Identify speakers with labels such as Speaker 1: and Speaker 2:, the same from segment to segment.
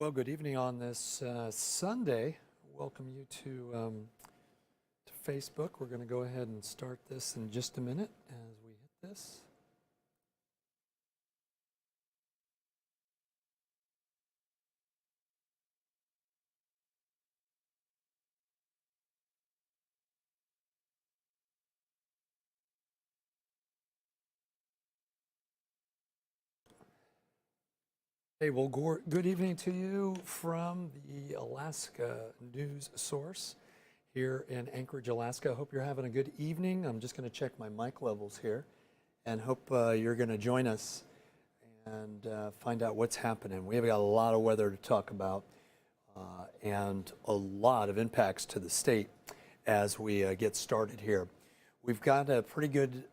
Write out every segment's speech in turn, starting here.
Speaker 1: Well, good evening on this Sunday. Welcome you to Facebook. We're going to go ahead and start this in just a minute as we hit this. Hey, well, good evening to you from the Alaska News Source here in Anchorage, Alaska. I hope you're having a good evening. I'm just going to check my mic levels here and hope you're going to join us and find out what's happening. We have got a lot of weather to talk about and a lot of impacts to the state as we get started here. We've got a pretty good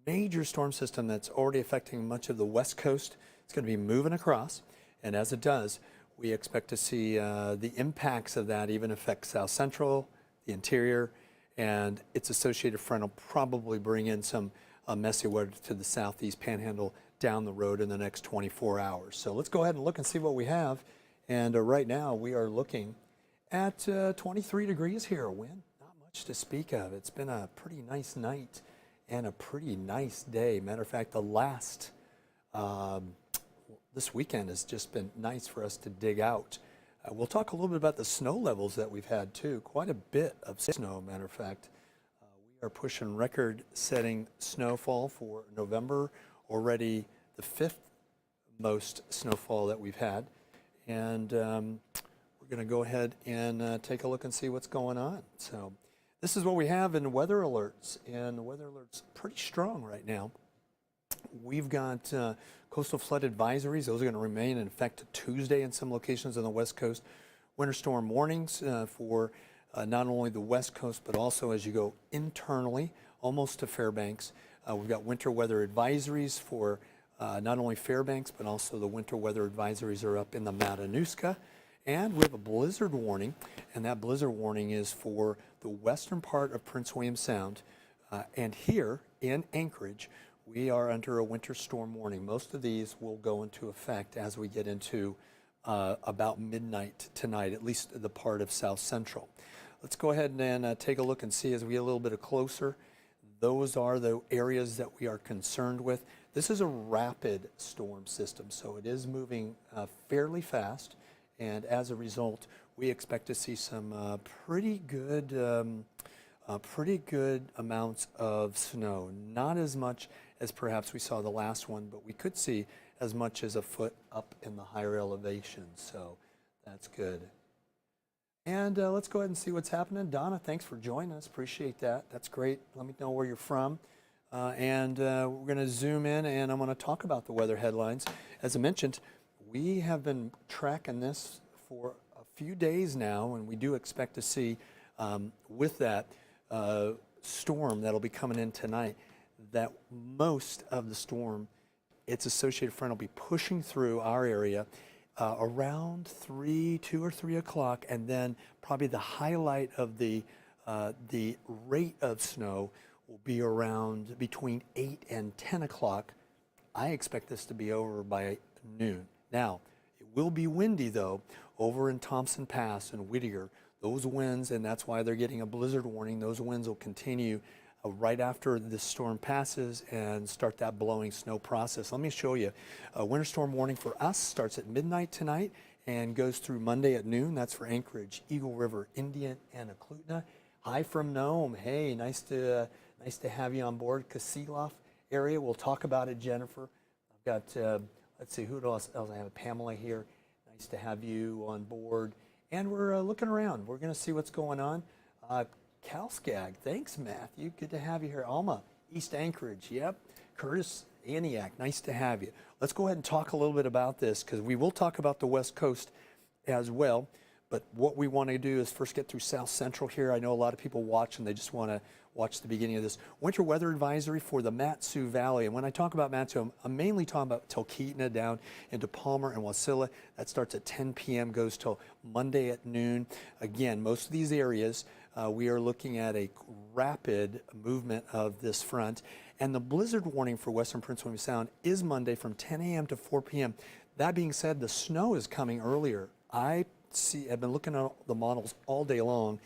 Speaker 1: major storm system that's already affecting much of the west coast. It's going to be moving across, and as it does, we expect to see the impacts of that even affect South Central, the interior, and its associated front will probably bring in some messy weather to the southeast panhandle down the road in the next 24 hours. So let's go ahead and look and see what we have. And right now we are looking at 23 degrees here. Wind, not much to speak of. It's been a pretty nice night and a pretty nice day. Matter of fact, the last this weekend has just been nice for us to dig out. We'll talk a little bit about the snow levels that we've had too. Quite a bit of snow, matter of fact. We are pushing record-setting snowfall for November, already the 5th most snowfall that we've had. And we're going to go ahead and take a look and see what's going on. So this is what we have in weather alerts, and the weather alerts pretty strong right now. We've got coastal flood advisories. Those are going to remain in effect Tuesday in some locations on the west coast. Winter storm warnings for not only the west coast, but also as you go internally, almost to Fairbanks. We've got winter weather advisories for not only Fairbanks, but also the winter weather advisories are up in the Matanuska. And we have a blizzard warning, and that blizzard warning is for the western part of Prince William Sound. And here in Anchorage, we are under a winter storm warning. Most of these will go into effect as we get into about midnight tonight, at least the part of South Central. Let's go ahead and take a look and see as we get a little bit closer. Those are the areas that we are concerned with. This is a rapid storm system, so it is moving fairly fast. And as a result, we expect to see some pretty good amounts of snow. Not as much as perhaps we saw the last one, but we could see as much as a foot up in the higher elevations. So that's good. And let's go ahead and see what's happening. Donna, thanks for joining us. Appreciate that. That's great. Let me know where you're from. And we're going to zoom in, and I'm going to talk about the weather headlines. As I mentioned, we have been tracking this for a few days now, and we do expect to see with that storm that'll be coming in tonight, that most of the storm, its associated front will be pushing through our area around 2 or 3 o'clock, and then probably the highlight of the rate of snow will be around between 8 and 10 o'clock. I expect this to be over by noon. Now, it will be windy though over in Thompson Pass and Whittier. Those winds, and that's why they're getting a blizzard warning, those winds will continue right after the storm passes and start that blowing snow process. Let me show you. A winter storm warning for us starts at midnight tonight and goes through Monday at noon. That's for Anchorage, Eagle River, Indian, and Eklutna. Hi from Nome. Hey, nice to have you on board. Kasilof area. We'll talk about it, Jennifer. I've got, let's see, who else? I have Pamela here. Nice to have you on board. And we're looking around. We're going to see what's going on. Calskag, thanks, Matthew. Good to have you here. Alma, East Anchorage. Yep. Curtis, Antioch, nice to have you. Let's go ahead and talk a little bit about this, because we will talk about the West Coast as well. But what we want to do is first get through South Central here. I know a lot of people watch, and they just want to watch the beginning of this. Winter weather advisory for the Mat-Su Valley. And when I talk about Mat-Su, I'm mainly talking about Talkeetna down into Palmer and Wasilla. That starts at 10 p.m., goes till Monday at noon. Again, most of these areas, we are looking at a rapid movement of this front. And the blizzard warning for western Prince William Sound is Monday from 10 a.m. to 4 p.m. That being said, the snow is coming earlier. I've been looking at the models all day long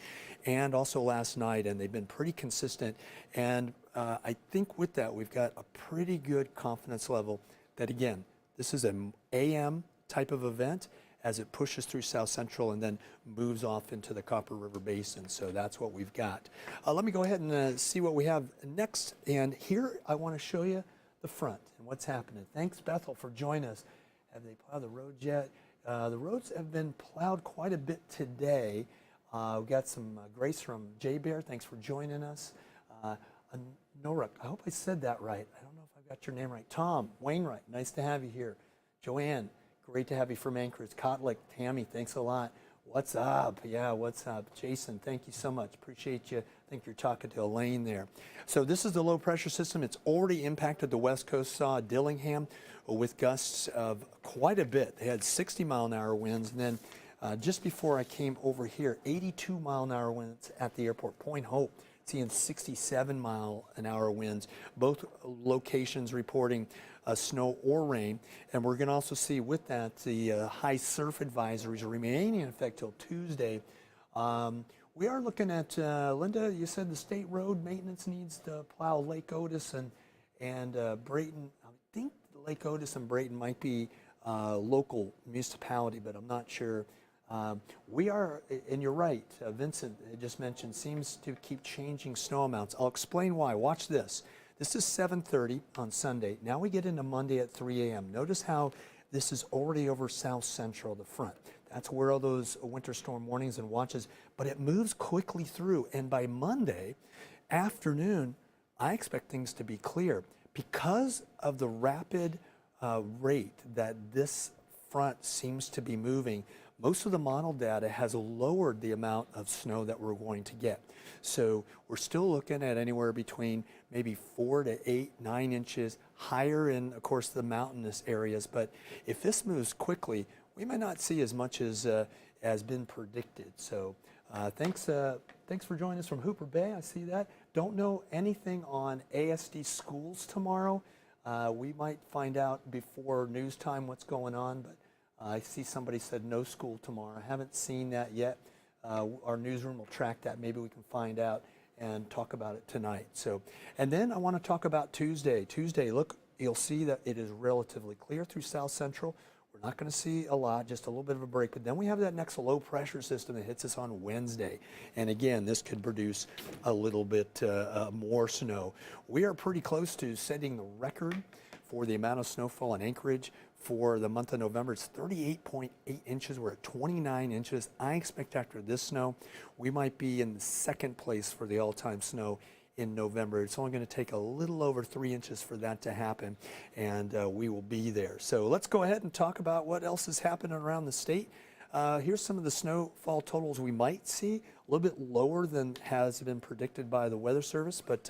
Speaker 1: and also last night, and they've been pretty consistent. And I think with that, we've got a pretty good confidence level that, again, this is an AM type of event as it pushes through South Central and then moves off into the Copper River Basin. So that's what we've got. Let me go ahead and see what we have next. And here I want to show you the front and what's happening. Thanks, Bethel, for joining us. Have they plowed the roads yet? The roads have been plowed quite a bit today. We've got some grace from Jay Bear. Thanks for joining us. Norak, I hope I said that right. I don't know if I've got your name right. Tom Wainwright, nice to have you here. Joanne, great to have you from Anchorage. Kotlik, Tammy, thanks a lot. What's up? Yeah, what's up? Jason, thank you so much. Appreciate you. I think you're talking to Elaine there. So this is the low pressure system. It's already impacted the west coast. Saw Dillingham with gusts of quite a bit. They had 60-mile-an-hour winds, and then just before I came over here, 82-mile-an-hour winds at the airport. Point Hope, seeing 67-mile-an-hour winds. Both locations reporting snow or rain. And we're going to also see with that the high surf advisories remaining in effect till Tuesday. We are looking at, Linda, you said the state road maintenance needs to plow Lake Otis and Brayton. I think Lake Otis and Brayton might be local municipality, but I'm not sure. We are, and you're right, Vincent just mentioned, seems to keep changing snow amounts. I'll explain why. Watch this. This is 7:30 on Sunday. Now we get into Monday at 3 a.m. Notice how this is already over South Central, the front. That's where all those winter storm warnings and watches, but it moves quickly through. And by Monday afternoon, I expect things to be clear because of the rapid rate that this front seems to be moving. Most of the model data has lowered the amount of snow that we're going to get. So we're still looking at anywhere between maybe 4 to 8, 9 inches higher in, of course, the mountainous areas. But if this moves quickly, we might not see as much as has been predicted. So thanks for joining us from Hooper Bay. I see that. Don't know anything on ASD schools tomorrow. We might find out before news time what's going on, but I see somebody said no school tomorrow. I haven't seen that yet. Our newsroom will track that. Maybe we can find out and talk about it tonight. So, and then I want to talk about Tuesday. Tuesday, look, you'll see that it is relatively clear through South Central. We're not going to see a lot, just a little bit of a break. But then we have that next low pressure system that hits us on Wednesday. And again, this could produce a little bit more snow. We are pretty close to setting the record for the amount of snowfall in Anchorage. For the month of November, it's 38.8 inches. We're at 29 inches. I expect after this snow, we might be in the second place for the all-time snow in November. It's only going to take a little over 3 inches for that to happen, and we will be there. So let's go ahead and talk about what else is happening around the state. Here's some of the snowfall totals we might see, a little bit lower than has been predicted by the Weather Service, but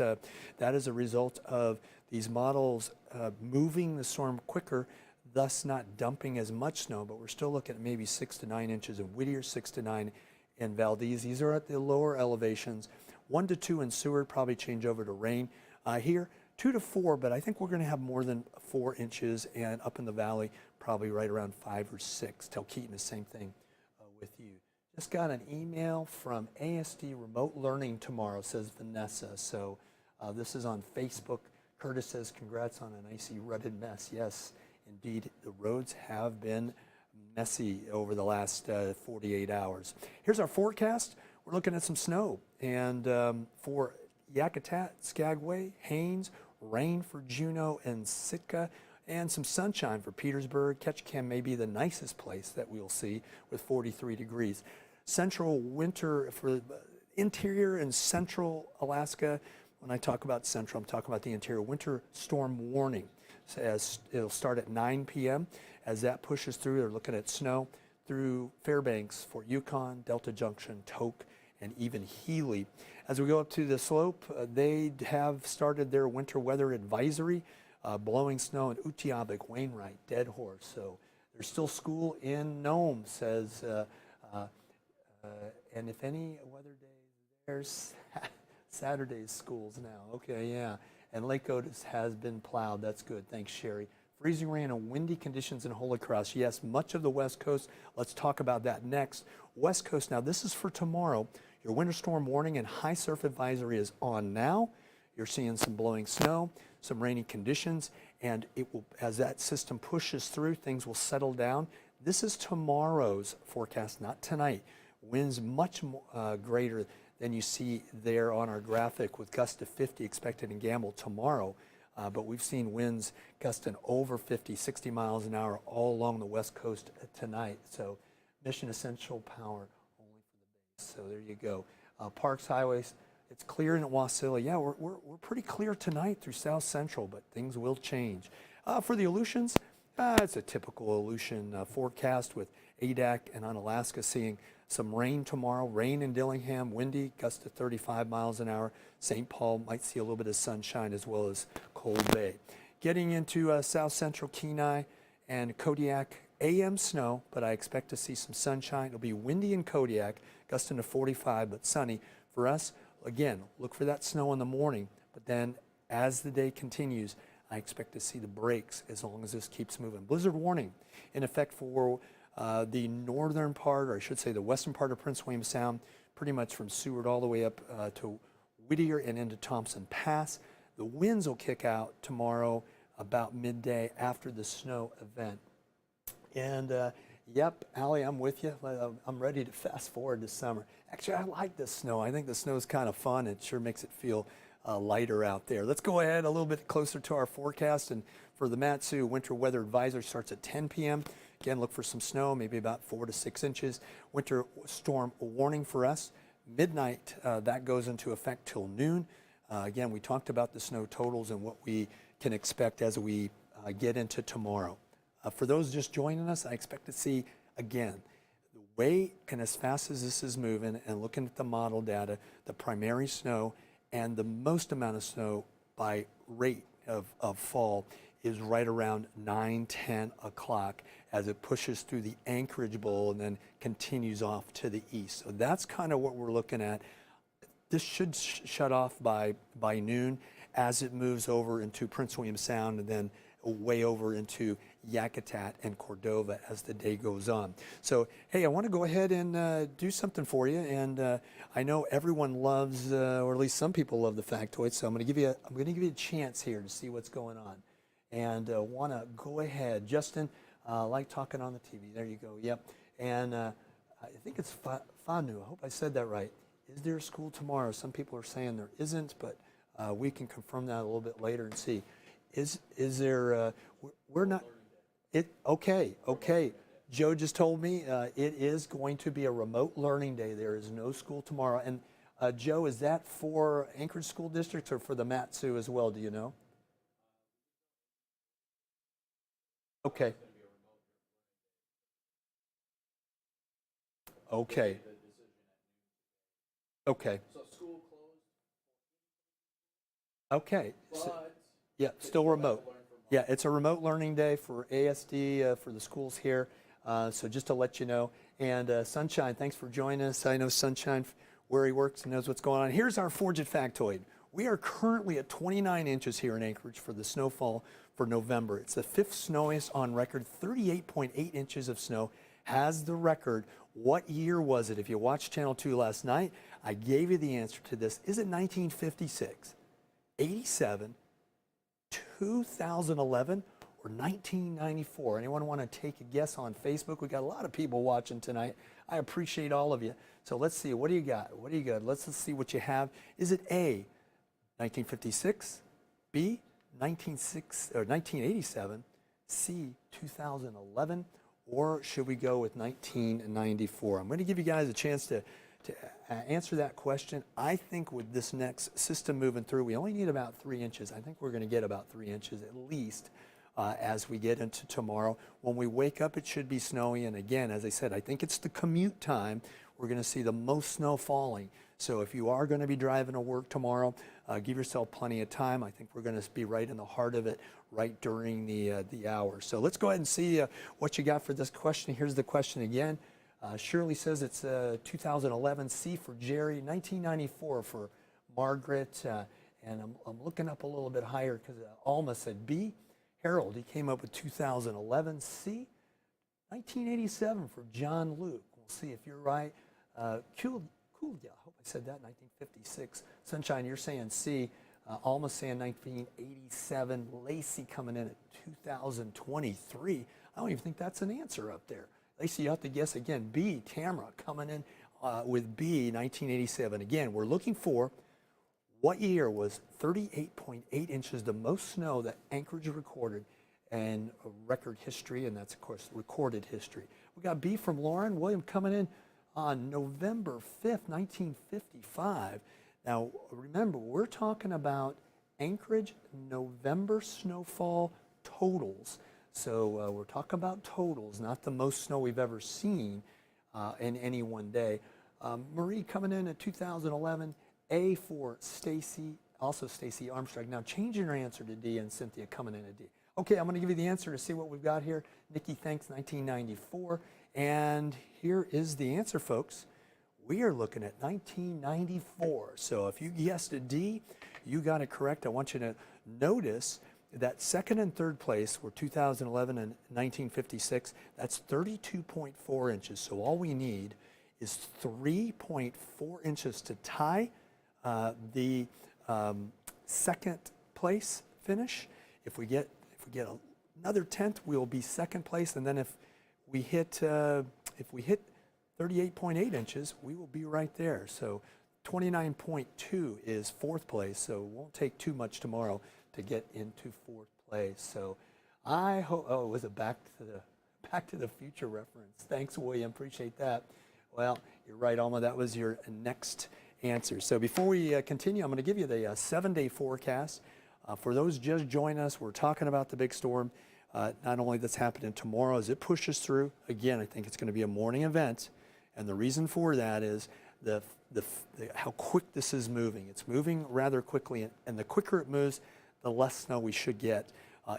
Speaker 1: that is a result of these models moving the storm quicker, thus not dumping as much snow, but we're still looking at maybe 6 to 9 inches in Whittier, 6 to 9 in Valdez. These are at the lower elevations. 1 to 2 in Seward, probably change over to rain. Here, 2 to 4, but I think we're going to have more than 4 inches, and up in the valley, probably right around 5 or 6. Telkeaton, the same thing with you. Just got an email from ASD Remote Learning tomorrow, says Vanessa. So this is on Facebook. Curtis says, congrats on an icy, rutted mess. Yes. Indeed, the roads have been messy over the last 48 hours. Here's our forecast. We're looking at some snow. And for Yakutat, Skagway, Haines, rain for Juneau and Sitka, and some sunshine for Petersburg. Ketchikan may be the nicest place that we'll see with 43 degrees. Central winter for interior and central Alaska. When I talk about central, I'm talking about the interior winter storm warning. As it'll start at 9 p.m. As that pushes through, they're looking at snow through Fairbanks, Fort Yukon, Delta Junction, Tok, and even Healy. As we go up to the slope, they have started their winter weather advisory, blowing snow in Utiavik, Wainwright, Dead Horse. So there's still school in Nome, says, and if any weather days, there's Saturday's schools now. Okay, yeah. And Lake Otis has been plowed. That's good. Thanks, Sherry, Freezing rain and windy conditions in Holy Cross. Yes, much of the West Coast. Let's talk about that next. West Coast, now this is for tomorrow. Your winter storm warning and high surf advisory is on now. You're seeing some blowing snow, some rainy conditions, and it will, as that system pushes through, things will settle down. This is tomorrow's forecast, not tonight. Winds much more, greater than you see there on our graphic with gusts to 50 expected in Gamble tomorrow. But we've seen winds gusting over 50, 60 miles an hour all along the West Coast tonight. So mission essential power only for the base. So there you go. Parks, highways, it's clear in Wasilla. Yeah, we're pretty clear tonight through South Central, but things will change. For the Aleutians, it's a typical Aleutian forecast with ADAC and Unalaska seeing some rain tomorrow. Rain in Dillingham, windy, gusts to 35 miles an hour. St. Paul might see a little bit of sunshine as well as Cold Bay. Getting into South Central Kenai and Kodiak, AM snow, but I expect to see some sunshine. It'll be windy in Kodiak, gusting to 45, but sunny. For us, again, look for that snow in the morning, but then as the day continues, I expect to see the breaks as long as this keeps moving. Blizzard warning in effect for the northern part, or I should say the western part of Prince William Sound, pretty much from Seward all the way up to Whittier and into Thompson Pass. The winds will kick out tomorrow about midday after the snow event. And yep, Allie, I'm with you. I'm ready to fast forward this summer. Actually, I like this snow. I think the snow is kind of fun. It sure makes it feel lighter out there. Let's go ahead a little bit closer to our forecast. And for the Mat-Su winter weather advisory starts at 10 p.m. Again, look for some snow, maybe about 4 to 6 inches. Winter storm warning for us. Midnight, that goes into effect till noon. Again, we talked about the snow totals and what we can expect as we get into tomorrow. For those just joining us, I expect to see, again, the way and as fast as this is moving and looking at the model data, the primary snow and the most amount of snow by rate of fall is right around 9, 10 o'clock as it pushes through the Anchorage Bowl and then continues off to the east. So that's kind of what we're looking at. This should shut off by noon as it moves over into Prince William Sound and then way over into Yakutat and Cordova as the day goes on. So, hey, I want to go ahead and do something for you. And I know everyone loves, or at least some people love the factoids. So I'm going to give you a chance here to see what's going on. And want to go ahead, Justin. Like talking on the TV. There you go. Yep. And I think it's Fanu. I hope I said that right. Is there a school tomorrow? Some people are saying there isn't, but we can confirm that a little bit later and see. Is there? We're not. Okay. Joe just told me it is going to be a remote learning day. There is no school tomorrow. And Joe, is that for Anchorage School District or for the Mat-Su as well? Do you know? Okay. Okay. Okay.
Speaker 2: So school closed.
Speaker 1: Okay. Yeah, still remote. Yeah, it's a remote learning day for ASD, for the schools here. So just to let you know. And Sunshine, thanks for joining us. I know Sunshine, where he works, knows what's going on. Here's our Forgit factoid. We are currently at 29 inches here in Anchorage for the snowfall for November. It's the 5th snowiest on record. 38.8 inches of snow has the record. What year was it? If you watched Channel 2 last night, I gave you the answer to this. Is it 1956, 87, 2011, or 1994? Anyone want to take a guess on Facebook? We got a lot of people watching tonight. I appreciate all of you. So let's see. What do you got? What do you got? Let's see what you have. Is it A, 1956, B, 1987, C, 2011, or should we go with 1994? I'm going to give you guys a chance to answer that question. I think with this next system moving through, we only need about 3 inches. I think we're going to get about 3 inches at least as we get into tomorrow. When we wake up, it should be snowy. And again, as I said, I think it's the commute time. We're going to see the most snow falling. So if you are going to be driving to work tomorrow, give yourself plenty of time. I think we're going to be right in the heart of it right during the hour. So let's go ahead and see what you got for this question. Here's the question again. Shirley says it's 2011, C for Jerry, 1994 for Margaret, and I'm looking up a little bit higher because Alma said B. Harold, he came up with 2011. C, 1987 for John Luke. We'll see if you're right. Cool, yeah, I hope I said that, 1956. Sunshine, you're saying C. Alma's saying 1987. Lacey coming in at 2023. I don't even think that's an answer up there. Lacey, you have to guess again. B, Tamara coming in with B, 1987. Again, we're looking for what year was 38.8 inches, the most snow that Anchorage recorded in record history, and that's, of course, recorded history. We got B from Lauren. William coming in on November 5th, 1955. Now, remember, we're talking about Anchorage November snowfall totals. So we're talking about totals, not the most snow we've ever seen in any one day. Marie coming in at 2011. A for Stacy, also Stacy Armstrong. Now changing her answer to D, and Cynthia coming in at D. Okay, I'm going to give you the answer to see what we've got here. Nikki thanks 1994. And here is the answer, folks. We are looking at 1994. So if you guessed a D, you got it correct. I want you to notice that second and third place were 2011 and 1956. That's 32.4 inches. So all we need is 3.4 inches to tie the second place finish. If we get another tenth, we'll be second place. And then if we hit 38.8 inches, we will be right there. So 29.2 is fourth place. So it won't take too much tomorrow to get into fourth place. So I hope, oh, was it Back to the Future reference? Thanks, William, appreciate that. Well, you're right, Alma, that was your next answer. So before we continue, I'm going to give you the 7-day forecast. For those just joining us, we're talking about the big storm. Not only that's happening tomorrow as it pushes through. Again, I think it's going to be a morning event. And the reason for that is how quick this is moving. It's moving rather quickly, and the quicker it moves, the less snow we should get.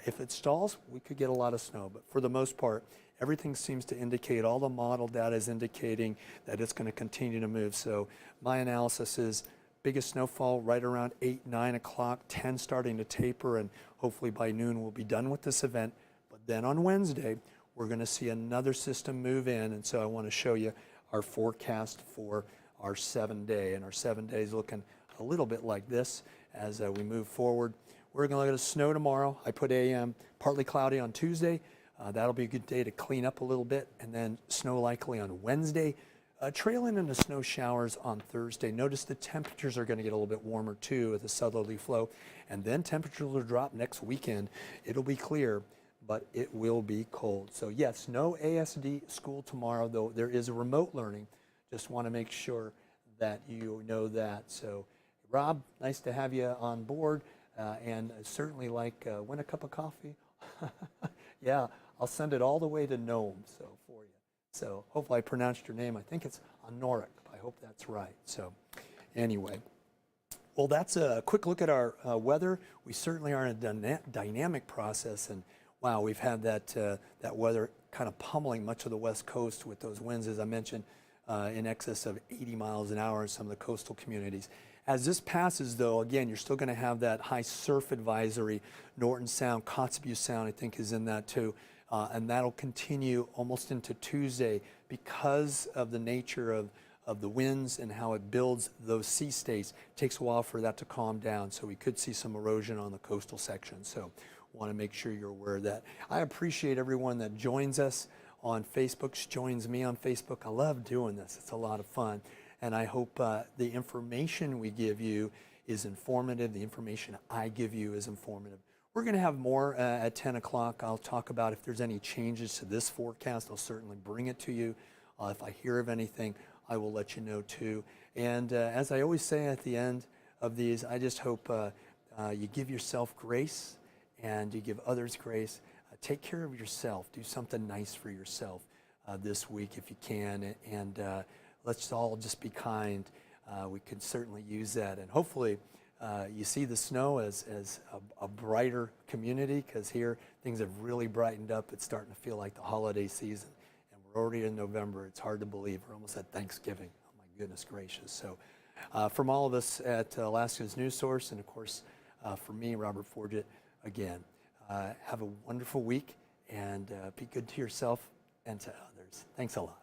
Speaker 1: If it stalls, we could get a lot of snow, but for the most part, everything seems to indicate, all the model data is indicating that it's going to continue to move. So my analysis is biggest snowfall right around 8, 9 o'clock, 10 starting to taper, and hopefully by noon we'll be done with this event. But then on Wednesday, we're going to see another system move in, and so I want to show you our forecast for our 7-day, and our 7 days looking a little bit like this as we move forward. We're going to look at snow tomorrow. I put partly cloudy on Tuesday. That'll be a good day to clean up a little bit, and then snow likely on Wednesday. Trailing into snow showers on Thursday. Notice the temperatures are going to get a little bit warmer too with the southerly flow, and then temperatures will drop next weekend. It'll be clear, but it will be cold. So yes, no ASD school tomorrow, though there is a remote learning. Just want to make sure that you know that. So Rob, nice to have you on board, and certainly like win a cup of coffee. Yeah, I'll send it all the way to Nome for you. So hopefully I pronounced your name. I think it's Honoric. I hope that's right. So anyway, well, that's a quick look at our weather. We certainly are in a dynamic process, and wow, we've had that weather kind of pummeling much of the West Coast with those winds, as I mentioned, in excess of 80 miles an hour in some of the coastal communities. As this passes, though, again, you're still going to have that high surf advisory. Norton Sound, Kotzebue Sound, I think, is in that too. And that'll continue almost into Tuesday because of the nature of the winds and how it builds those sea states. It takes a while for that to calm down, so we could see some erosion on the coastal section. So want to make sure you're aware of that. I appreciate everyone that joins us on Facebook, joins me on Facebook. I love doing this. It's a lot of fun. And I hope the information we give you is informative. The information I give you is informative. We're going to have more at 10 o'clock. I'll talk about if there's any changes to this forecast. I'll certainly bring it to you. If I hear of anything, I will let you know too. And as I always say at the end of these, I just hope you give yourself grace and you give others grace. Take care of yourself. Do something nice for yourself this week if you can. And let's all just be kind. We can certainly use that. And hopefully you see the snow as a brighter community, because here things have really brightened up. It's starting to feel like the holiday season. And we're already in November. It's hard to believe. We're almost at Thanksgiving. Oh, my goodness gracious. So from all of us at Alaska's News Source, and of course for me, Robert Forgit, again, Have a wonderful week and be good to yourself and to others. Thanks a lot.